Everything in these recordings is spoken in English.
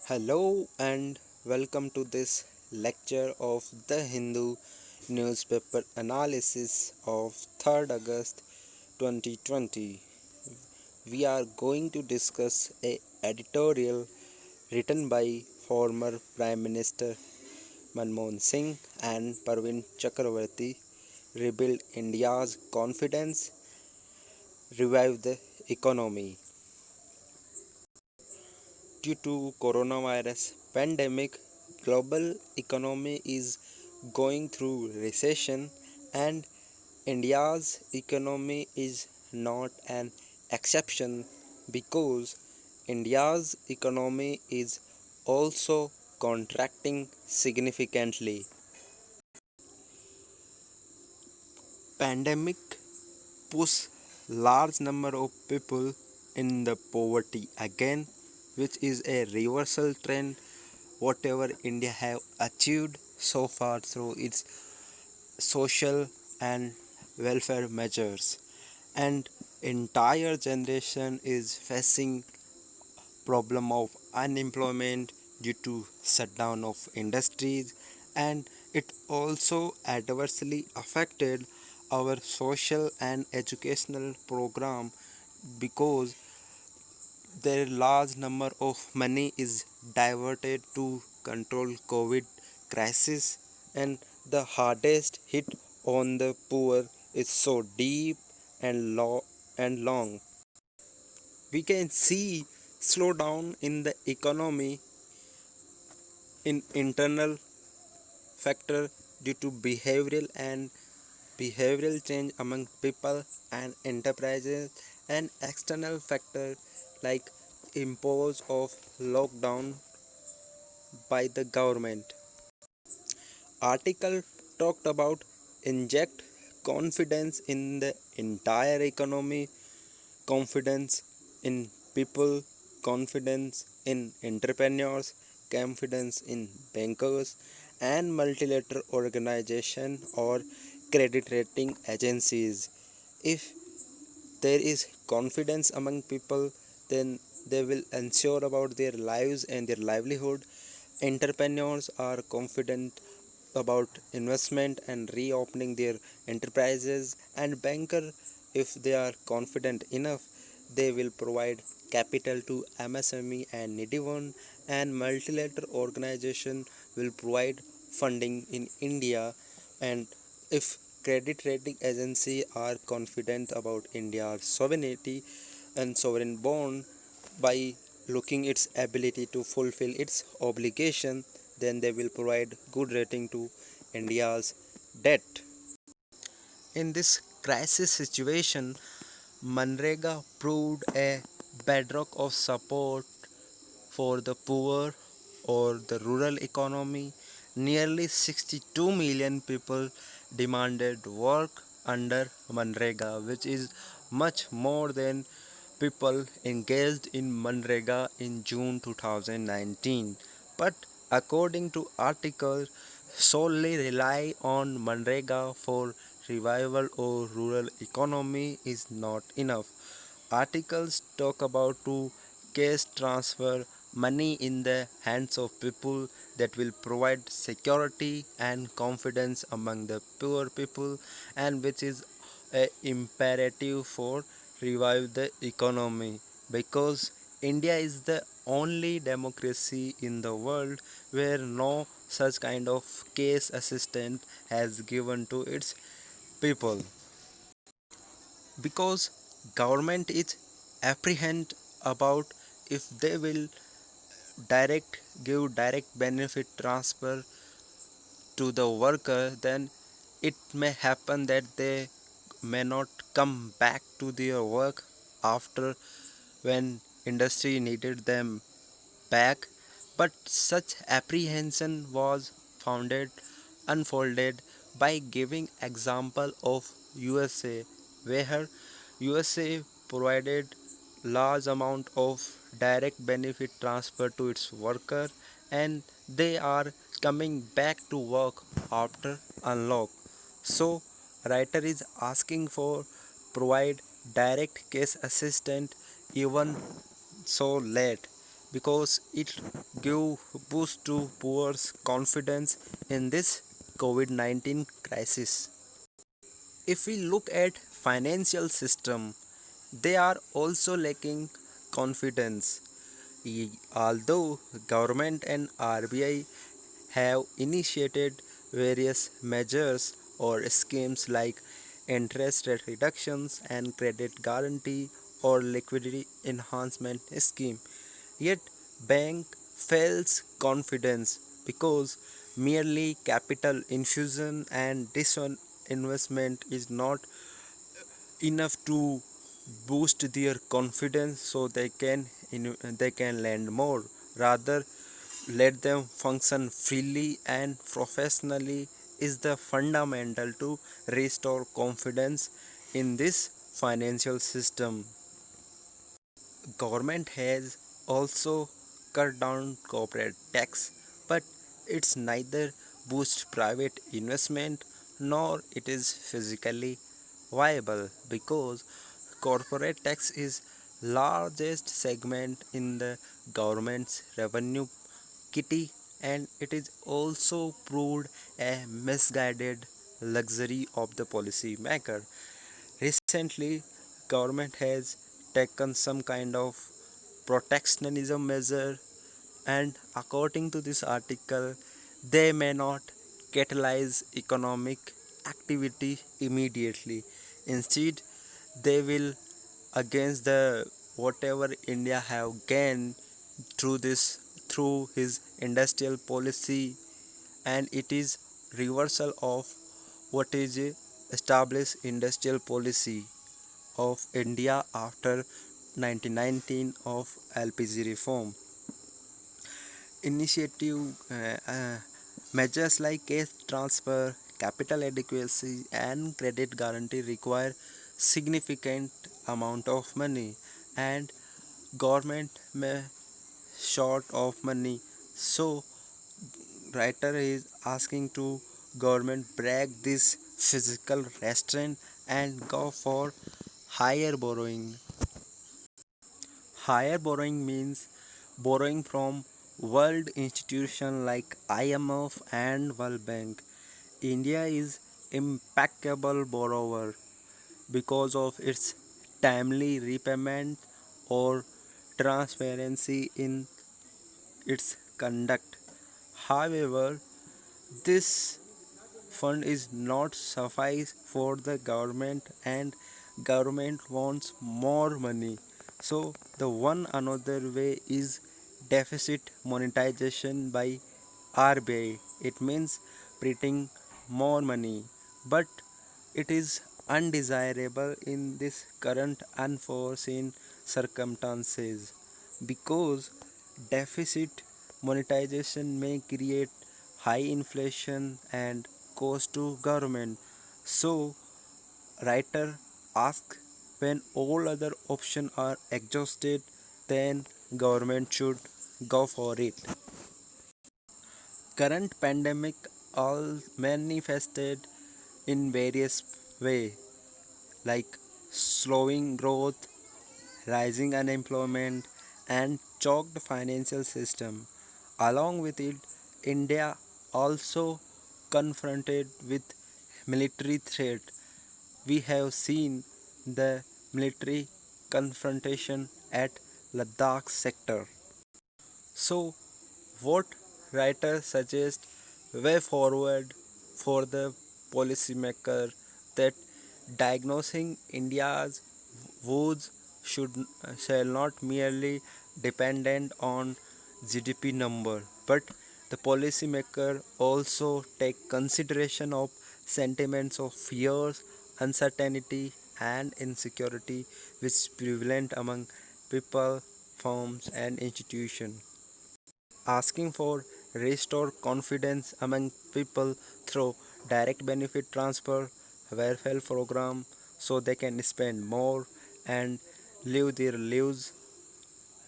Hello and welcome to this lecture of the Hindu newspaper analysis of 3rd August 2020. We are going to discuss a editorial written by former Prime Minister Manmohan Singh and Parveen Chakravarti, Rebuild India's Confidence, Revive the Economy. Due to coronavirus pandemic, global economy is going through recession and India's economy is not an exception because India's economy is also contracting significantly. Pandemic pushed large number of people in the poverty again, which is a reversal trend whatever India have achieved so far through its social and welfare measures, and entire generation is facing problem of unemployment due to shutdown of industries, and it also adversely affected our social and educational program because their large number of money is diverted to control covid crisis, and the hardest hit on the poor is so deep and long. We can see slowdown in the economy in internal factor due to behavioral change among people and enterprises, and external factor like impose of lockdown by the government. Article talked about inject confidence in the entire economy, confidence in people, confidence in entrepreneurs, confidence in bankers and multilateral organization or credit rating agencies. If there is confidence among people, then they will ensure about their lives and their livelihood. Entrepreneurs are confident about investment and reopening their enterprises, and banker, if they are confident enough, they will provide capital to MSME and needy one, and multilateral organization will provide funding in India. And if credit rating agency are confident about India's sovereignty and sovereign bond by looking its ability to fulfill its obligation, then they will provide good rating to India's debt. In this crisis situation, Manrega proved a bedrock of support for the poor or the rural economy. Nearly 62 million people demanded work under Manrega, which is much more than people engaged in Manrega in June 2019. But according to article, solely rely on Manrega for revival or rural economy is not enough. Articles talk about to cash transfer money in the hands of people that will provide security and confidence among the poor people, and which is a imperative for revive the economy because India is the only democracy in the world where no such kind of case assistant has given to its people, because government is apprehend about if they will direct benefit transfer to the worker, then it may happen that they may not come back to their work after when industry needed them back. But such apprehension was founded unfolded by giving example of USA, where USA provided large amount of direct benefit transfer to its worker, and they are coming back to work after unlock. So writer is asking for provide direct case assistant even so late, because it give boost to poor's confidence in this COVID-19 crisis. If we look at financial system, they are also lacking confidence. Although government and RBI have initiated various measures or schemes like interest rate reductions and credit guarantee or liquidity enhancement scheme, yet bank fails confidence because merely capital infusion and disinvestment is not enough to boost their confidence so they can lend more. Rather, let them function freely and professionally is the fundamental to restore confidence in this financial system. Government has also cut down corporate tax, but it's neither boost private investment nor it is physically viable because corporate tax is largest segment in the government's revenue kitty, and it is also proved a misguided luxury of the policy maker. Recently, government has taken some kind of protectionism measure, and according to this article, they may not catalyze economic activity immediately. Instead, they will against the whatever India have gained through this through his industrial policy, and it is reversal of what is a established industrial policy of India after 1919 of LPG reform. Initiative measures like cash transfer, capital adequacy, and credit guarantee require significant amount of money, and government may short of money. So writer is asking to government break this physical restraint and go for higher borrowing. Higher borrowing means borrowing from world institutions like IMF and World Bank. India is impeccable borrower because of its timely repayment or transparency in its conduct. However, this fund is not suffice for the government, and government wants more money. So the one another way is deficit monetization by RBI. It means printing more money, but it is undesirable in this current unforeseen circumstances because deficit monetization may create high inflation and cost to government. So, writer asks, when all other options are exhausted, then government should go for it. Current pandemic all manifested in various way like slowing growth, rising unemployment, and choked financial system. Along with it, India also confronted with military threat. We have seen the military confrontation at Ladakh sector. So, what writer suggests way forward for the policymaker that diagnosing India's woes should shall not merely dependent on GDP number, but the policymaker also take consideration of sentiments of fears, uncertainty, and insecurity which prevalent among people, firms, and institutions. Asking for restore confidence among people through direct benefit transfer, welfare program, so they can spend more and live their lives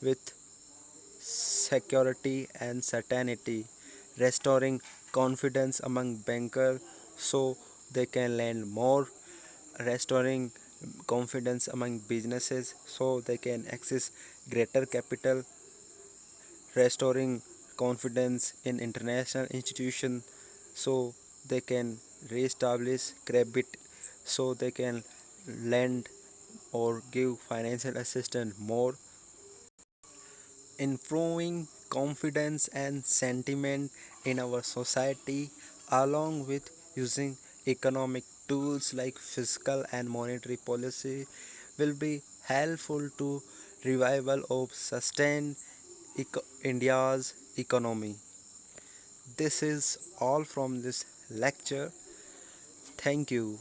with security and certainty, restoring confidence among bankers so they can lend more, restoring confidence among businesses so they can access greater capital, restoring confidence in international institutions so they can reestablish credit, so they can lend or give financial assistance more, improving confidence and sentiment in our society, along with using economic tools like fiscal and monetary policy, will be helpful to revival of sustained India's economy. This is all from this lecture. Thank you.